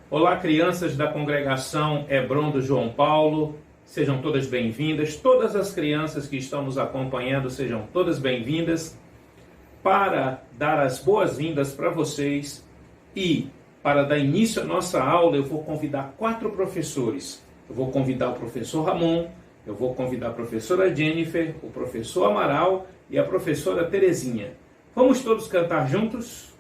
Olá, crianças da congregação Hebron do João Paulo, sejam todas bem-vindas. Todas as crianças que estão nos acompanhando, sejam todas bem-vindas. Para dar as boas-vindas para vocês e para dar início à nossa aula, eu vou convidar 4 professores. Eu vou convidar o professor Ramon, eu vou convidar a professora Jennifer, o professor Amaral e a professora Terezinha. Vamos todos cantar juntos?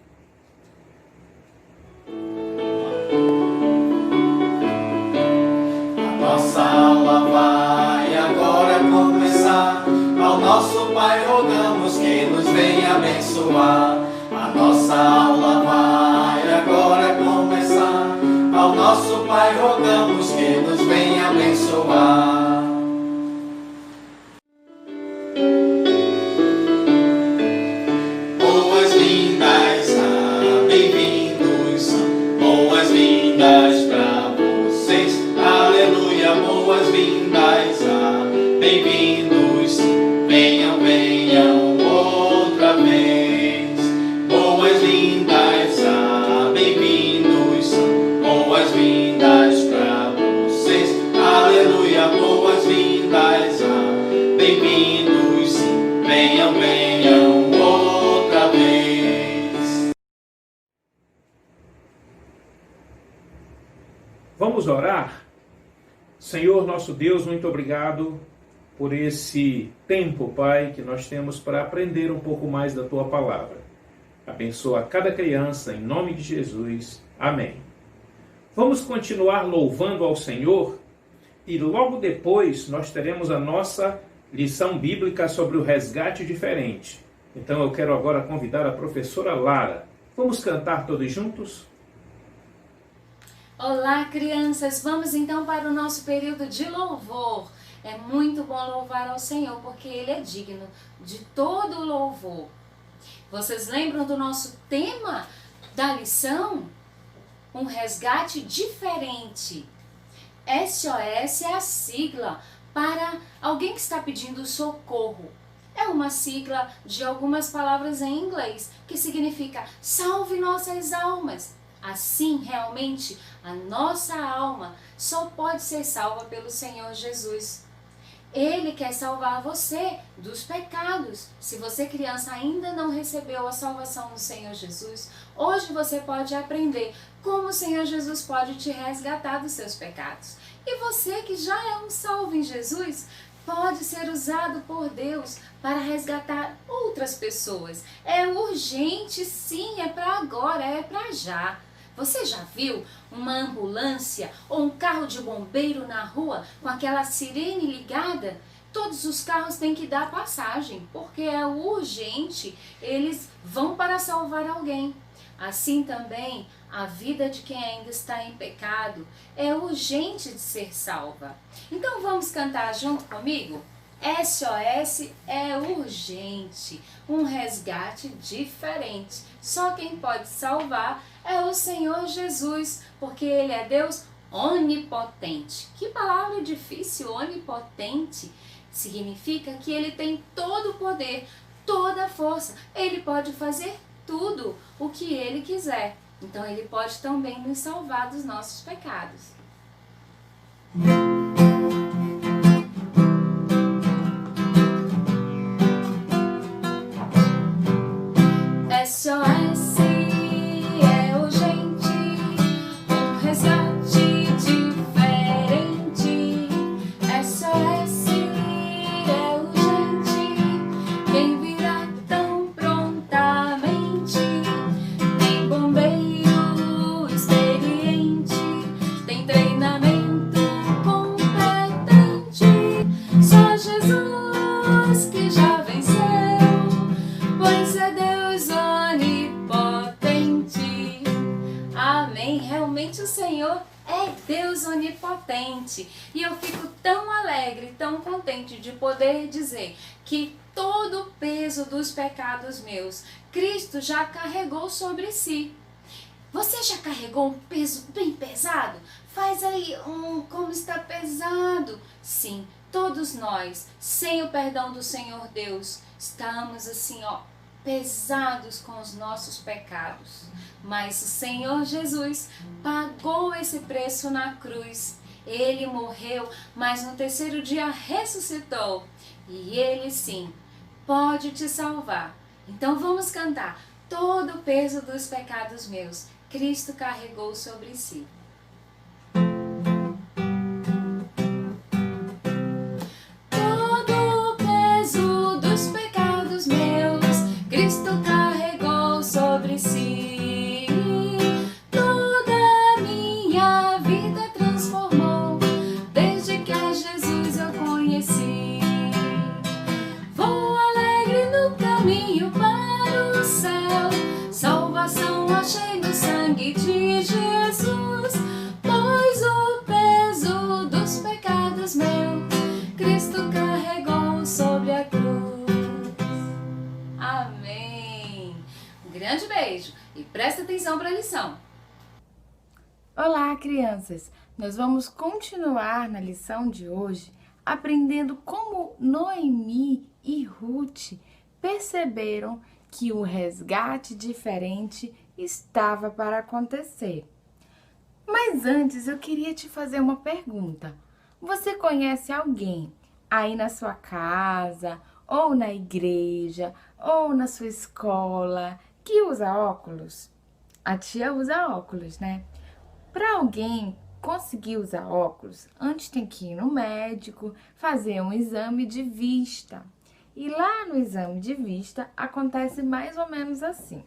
Nossa aula vai agora começar. Ao nosso Pai rogamos que nos venha abençoar. A nossa aula vai agora começar. Ao nosso Pai rogamos que nos venha abençoar. Boas-vindas, bem-vindos, boas-vindas pra vocês. Aleluia, boas-vindas, bem-vindos, venham, venham outra vez. Boas-vindas, bem-vindos, boas-vindas pra vocês. Aleluia, boas-vindas, bem-vindos, venham, venham outra vez. Vamos orar? Senhor nosso Deus, muito obrigado por esse tempo, Pai, que nós temos para aprender um pouco mais da Tua Palavra. Abençoa cada criança, em nome de Jesus. Amém. Vamos continuar louvando ao Senhor e logo depois nós teremos a nossa lição bíblica sobre o resgate diferente. Então eu quero agora convidar a professora Lara. Vamos cantar todos juntos? Olá, crianças! Vamos então para o nosso período de louvor. É muito bom louvar ao Senhor, porque Ele é digno de todo louvor. Vocês lembram do nosso tema da lição? Um resgate diferente. SOS é a sigla para alguém que está pedindo socorro. É uma sigla de algumas palavras em inglês, que significa salve nossas almas. Assim, realmente, a nossa alma só pode ser salva pelo Senhor Jesus. Ele quer salvar você dos pecados. Se você, criança, ainda não recebeu a salvação do Senhor Jesus, hoje você pode aprender como o Senhor Jesus pode te resgatar dos seus pecados. E você que já é um salvo em Jesus, pode ser usado por Deus para resgatar outras pessoas. É urgente, sim, é para agora, é para já. Você já viu uma ambulância ou um carro de bombeiro na rua com aquela sirene ligada? Todos os carros têm que dar passagem, porque é urgente, eles vão para salvar alguém. Assim também, a vida de quem ainda está em pecado é urgente de ser salva. Então vamos cantar junto comigo? SOS é urgente, um resgate diferente. Só quem pode salvar é o Senhor Jesus, porque Ele é Deus onipotente. Que palavra difícil, onipotente. Significa que Ele tem todo o poder, toda a força. Ele pode fazer tudo o que Ele quiser. Então Ele pode também nos salvar dos nossos pecados. SOS é urgente, um resgate diferente. SOS é urgente, quem virá tão prontamente? Tem bombeiro experiente, tem treinamento competente. Só Jesus que já venceu, pois é Deus onipotente. Amém. Realmente o Senhor é Deus onipotente. E eu fico tão alegre, tão contente de poder dizer que todo o peso dos pecados meus, Cristo já carregou sobre si. Você já carregou um peso bem pesado? Faz aí como está pesado. Sim, todos nós, sem o perdão do Senhor Deus, estamos assim, pesados com os nossos pecados. Mas o Senhor Jesus pagou esse preço na cruz. Ele morreu, mas no terceiro dia ressuscitou. E Ele sim pode te salvar. Então vamos cantar. Todo o peso dos pecados meus, Cristo carregou sobre si. Todo o peso dos pecados meus, Cristo carregou sobre si. Toda a minha vida transformou, desde que a Jesus eu conheci. Vou alegre no caminho para o céu, salvação achei no sangue de Jesus, pois o peso dos pecados meus, Cristo carregou sobre a cruz. Amém! Um grande beijo e presta atenção para a lição. Olá, crianças! Nós vamos continuar na lição de hoje aprendendo como Noemi e Ruth perceberam que um resgate diferente estava para acontecer. Mas antes eu queria te fazer uma pergunta. Você conhece alguém aí na sua casa, ou na igreja, ou na sua escola que usa óculos? A tia usa óculos, né? Para alguém conseguir usar óculos, antes tem que ir no médico, fazer um exame de vista. E lá no exame de vista acontece mais ou menos assim.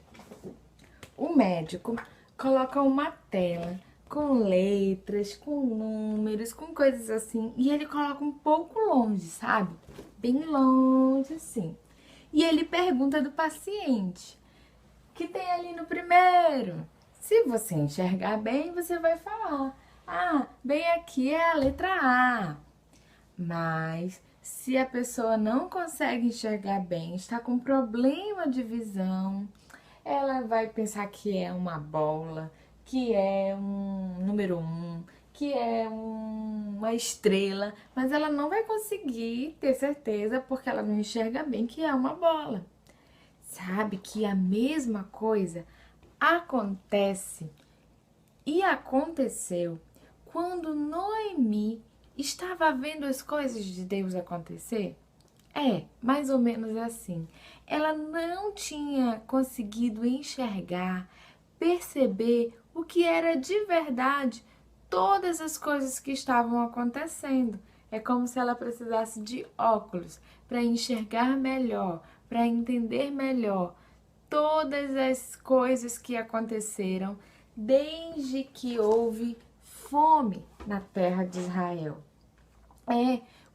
O médico coloca uma tela com letras, com números, com coisas assim, e ele coloca um pouco longe, sabe? Bem longe, assim. E ele pergunta do paciente, que tem ali no primeiro. Se você enxergar bem, você vai falar, ah, bem aqui é a letra A. Mas se a pessoa não consegue enxergar bem, está com problema de visão, ela vai pensar que é uma bola, que é um número 1, que é uma estrela, mas ela não vai conseguir ter certeza porque ela não enxerga bem que é uma bola. Sabe que a mesma coisa acontece e aconteceu quando Noemi estava vendo as coisas de Deus acontecer? É, mais ou menos assim. Ela não tinha conseguido enxergar, perceber o que era de verdade todas as coisas que estavam acontecendo. É como se ela precisasse de óculos para enxergar melhor, para entender melhor todas as coisas que aconteceram desde que houve fome na terra de Israel.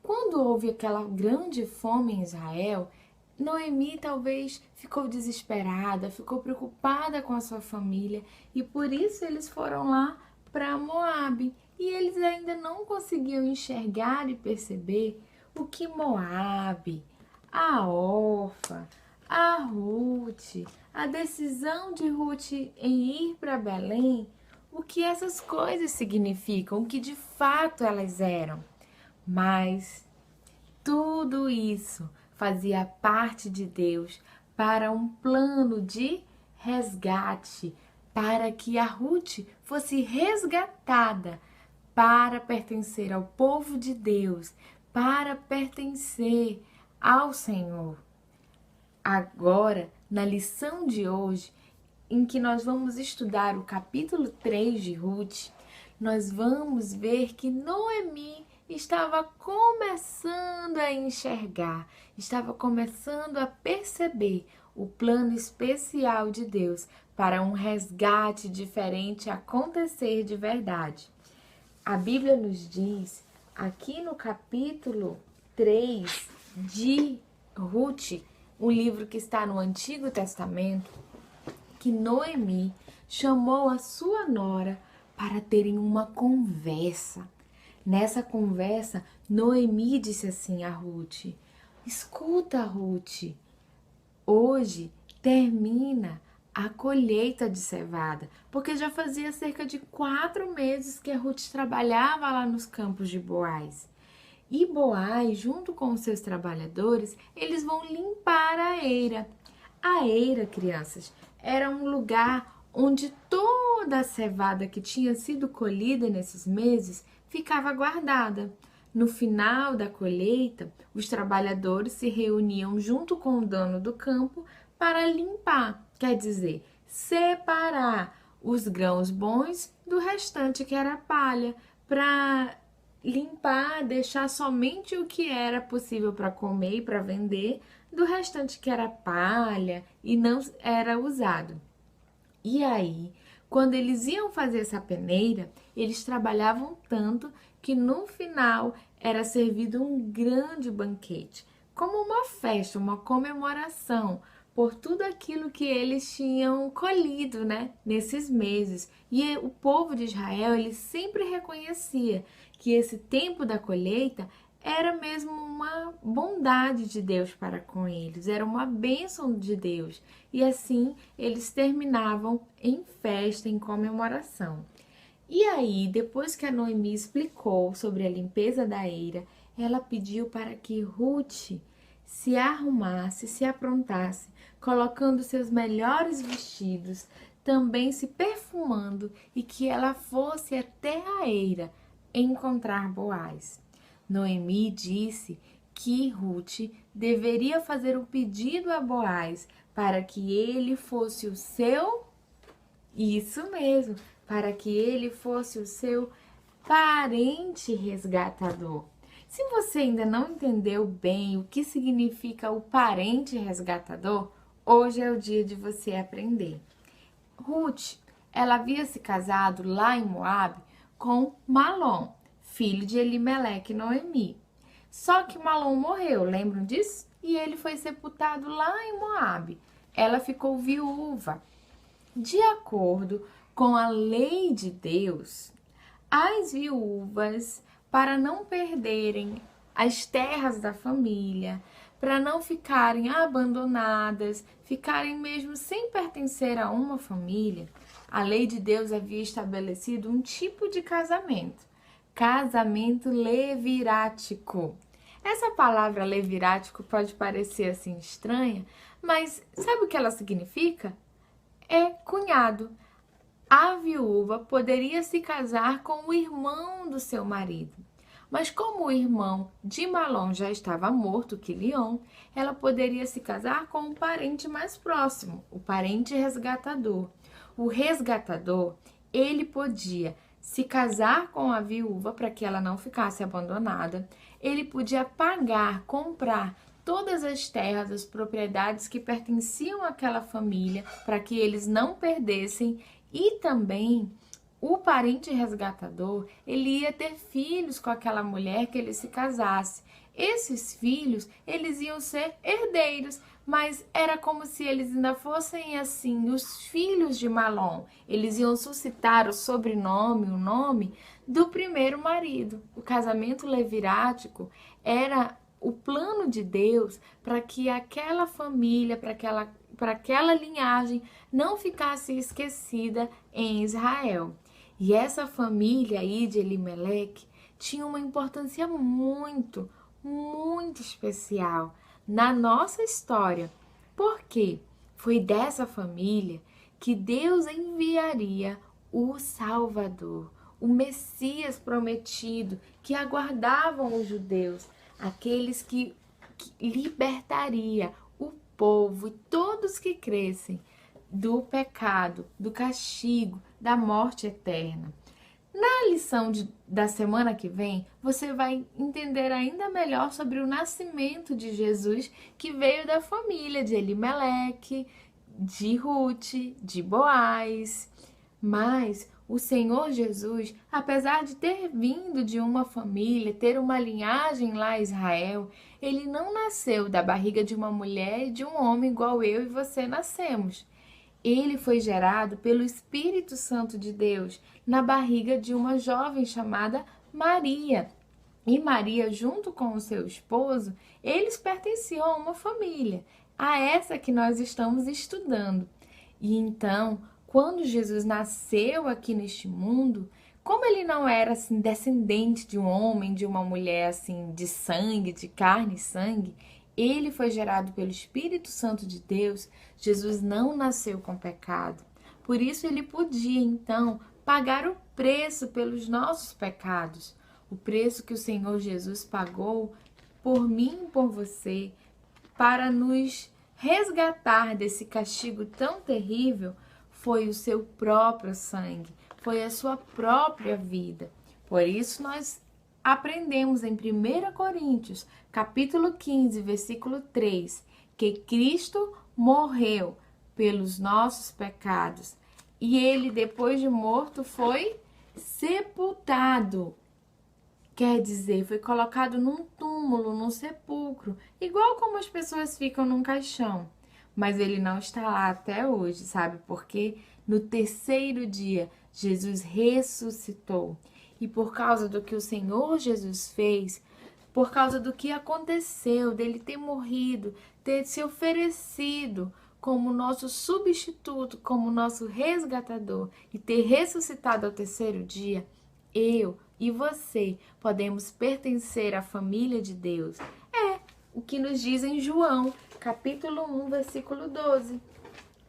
Quando houve aquela grande fome em Israel, Noemi talvez ficou desesperada, ficou preocupada com a sua família e por isso eles foram lá para Moabe. E eles ainda não conseguiam enxergar e perceber o que Moabe, a Orfa, a Ruth, a decisão de Ruth em ir para Belém, o que essas coisas significam, o que de fato elas eram. Mas tudo isso fazia parte de Deus para um plano de resgate, para que a Ruth fosse resgatada para pertencer ao povo de Deus, para pertencer ao Senhor. Agora, na lição de hoje, em que nós vamos estudar o capítulo 3 de Ruth, nós vamos ver que Noemi estava começando a enxergar, estava começando a perceber o plano especial de Deus para um resgate diferente acontecer de verdade. A Bíblia nos diz, aqui no capítulo 3 de Ruth, um livro que está no Antigo Testamento, que Noemi chamou a sua nora para terem uma conversa. Nessa conversa, Noemi disse assim a Ruth: escuta, Ruth, hoje termina a colheita de cevada, porque já fazia cerca de 4 meses que a Ruth trabalhava lá nos campos de Boaz. E Boaz, junto com os seus trabalhadores, eles vão limpar a eira. A eira, crianças, era um lugar onde toda a cevada que tinha sido colhida nesses meses ficava guardada. No final da colheita, os trabalhadores se reuniam junto com o dono do campo para limpar, quer dizer, separar os grãos bons do restante que era palha, para limpar, deixar somente o que era possível para comer e para vender, do restante que era palha e não era usado. E aí, quando eles iam fazer essa peneira, eles trabalhavam tanto que no final era servido um grande banquete, como uma festa, uma comemoração por tudo aquilo que eles tinham colhido, né, nesses meses. E o povo de Israel, ele sempre reconhecia que esse tempo da colheita era mesmo uma bondade de Deus para com eles, era uma bênção de Deus. E assim eles terminavam em festa, em comemoração. E aí, depois que a Noemi explicou sobre a limpeza da eira, ela pediu para que Ruth se arrumasse, se aprontasse, colocando seus melhores vestidos, também se perfumando, e que ela fosse até a eira encontrar Boaz. Noemi disse que Ruth deveria fazer um pedido a Boaz para que ele fosse o seu... Isso mesmo, para que ele fosse o seu parente resgatador. Se você ainda não entendeu bem o que significa o parente resgatador, hoje é o dia de você aprender. Ruth, ela havia se casado lá em Moabe com Malom, filho de Elimeleque e Noemi. Só que Malom morreu, lembram disso? E ele foi sepultado lá em Moabe. Ela ficou viúva. De acordo com a lei de Deus, as viúvas, para não perderem as terras da família, para não ficarem abandonadas, ficarem mesmo sem pertencer a uma família, a lei de Deus havia estabelecido um tipo de casamento. Casamento levirático. Essa palavra levirático pode parecer assim estranha, mas sabe o que ela significa? É cunhado. A viúva poderia se casar com o irmão do seu marido. Mas como o irmão de Malom já estava morto, Quilion, ela poderia se casar com um parente mais próximo, o parente resgatador. O resgatador, ele podia se casar com a viúva para que ela não ficasse abandonada. Ele podia pagar, comprar todas as terras, as propriedades que pertenciam àquela família para que eles não perdessem. E também o parente resgatador, ele ia ter filhos com aquela mulher que ele se casasse. Esses filhos, eles iam ser herdeiros, mas era como se eles ainda fossem assim, os filhos de Malom. Eles iam suscitar o sobrenome, o nome do primeiro marido. O casamento levirático era o plano de Deus para que aquela família, para aquela linhagem não ficasse esquecida em Israel. E essa família aí de Elimeleque tinha uma importância muito especial na nossa história, porque foi dessa família que Deus enviaria o Salvador, o Messias prometido, que aguardavam os judeus, aqueles que libertaria o povo e todos que crescem do pecado, do castigo, da morte eterna. Na lição da semana que vem, você vai entender ainda melhor sobre o nascimento de Jesus, que veio da família de Elimeleque, de Ruth, de Boaz. Mas o Senhor Jesus, apesar de ter vindo de uma família, ter uma linhagem lá em Israel, ele não nasceu da barriga de uma mulher e de um homem igual eu e você nascemos. Ele foi gerado pelo Espírito Santo de Deus na barriga de uma jovem chamada Maria. E Maria, junto com o seu esposo, eles pertenciam a uma família, a essa que nós estamos estudando. E então, quando Jesus nasceu aqui neste mundo, como ele não era assim descendente de um homem, de uma mulher assim de sangue, de carne e sangue, ele foi gerado pelo Espírito Santo de Deus, Jesus não nasceu com pecado. Por isso ele podia, então, pagar o preço pelos nossos pecados. O preço que o Senhor Jesus pagou por mim e por você, para nos resgatar desse castigo tão terrível, foi o seu próprio sangue, foi a sua própria vida. Por isso nós aprendemos em 1 Coríntios, capítulo 15, versículo 3, que Cristo morreu pelos nossos pecados e ele, depois de morto, foi sepultado. Quer dizer, foi colocado num túmulo, num sepulcro, igual como as pessoas ficam num caixão. Mas ele não está lá até hoje, sabe? Porque no terceiro dia, Jesus ressuscitou. E por causa do que o Senhor Jesus fez, por causa do que aconteceu, dele ter morrido, ter se oferecido como nosso substituto, como nosso resgatador e ter ressuscitado ao terceiro dia, eu e você podemos pertencer à família de Deus. É o que nos diz em João, capítulo 1, versículo 12.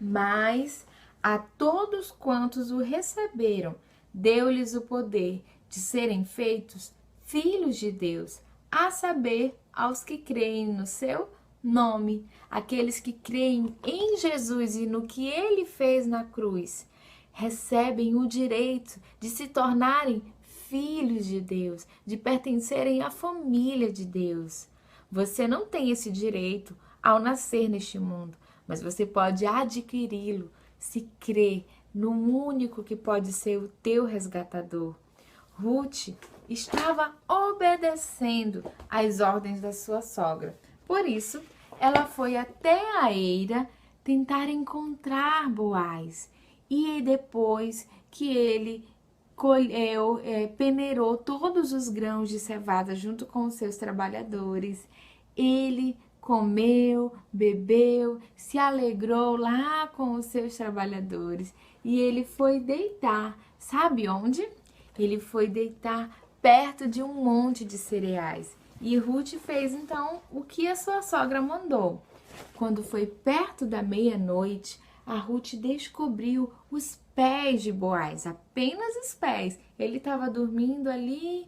Mas a todos quantos o receberam, deu-lhes o poder de serem feitos filhos de Deus, a saber, aos que creem no seu nome, aqueles que creem em Jesus e no que ele fez na cruz, recebem o direito de se tornarem filhos de Deus, de pertencerem à família de Deus. Você não tem esse direito ao nascer neste mundo, mas você pode adquiri-lo se crer no único que pode ser o teu resgatador. Ruth estava obedecendo às ordens da sua sogra. Por isso, ela foi até a eira tentar encontrar Boaz. E depois que ele peneirou todos os grãos de cevada junto com os seus trabalhadores, ele comeu, bebeu, se alegrou lá com os seus trabalhadores e ele foi deitar. Sabe onde? Ele foi deitar perto de um monte de cereais. E Ruth fez então o que a sua sogra mandou. Quando foi perto da meia-noite, a Ruth descobriu os pés de Boaz, apenas os pés. Ele estava dormindo ali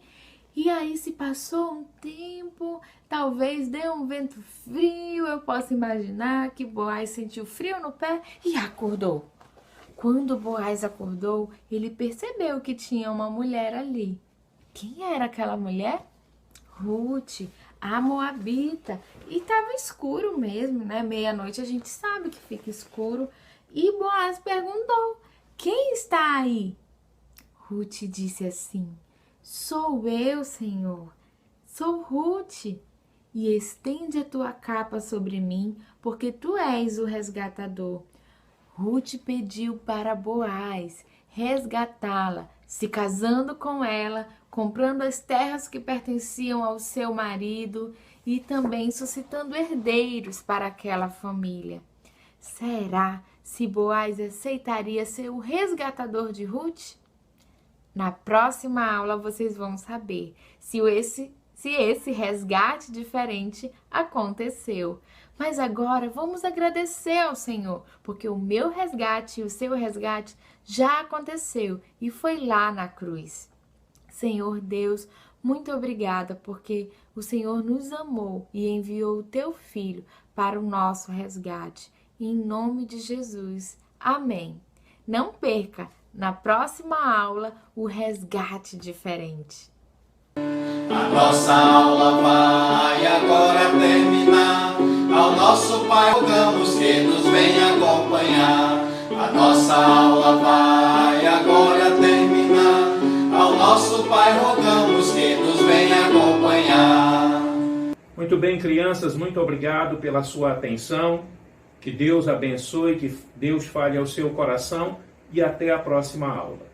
e aí se passou um tempo, talvez deu um vento frio, eu posso imaginar que Boaz sentiu frio no pé e acordou. Quando Boaz acordou, ele percebeu que tinha uma mulher ali. Quem era aquela mulher? Ruth, a moabita. E estava escuro mesmo, né? Meia-noite a gente sabe que fica escuro. E Boaz perguntou, quem está aí? Ruth disse assim, sou eu, Senhor, sou Ruth. E estende a tua capa sobre mim, porque tu és o resgatador. Ruth pediu para Boaz resgatá-la, se casando com ela, comprando as terras que pertenciam ao seu marido e também suscitando herdeiros para aquela família. Será se Boaz aceitaria ser o resgatador de Ruth? Na próxima aula vocês vão saber se esse resgate diferente aconteceu. Mas agora vamos agradecer ao Senhor, porque o meu resgate e o seu resgate já aconteceu e foi lá na cruz. Senhor Deus, muito obrigada, porque o Senhor nos amou e enviou o teu Filho para o nosso resgate. Em nome de Jesus. Amém. Não perca, na próxima aula, o resgate diferente. A nossa aula vai agora terminar. Ao nosso Pai rogamos que nos venha acompanhar. A nossa aula vai agora terminar. Ao nosso Pai rogamos que nos venha acompanhar. Muito bem, crianças, muito obrigado pela sua atenção. Que Deus abençoe, que Deus fale ao seu coração e até a próxima aula.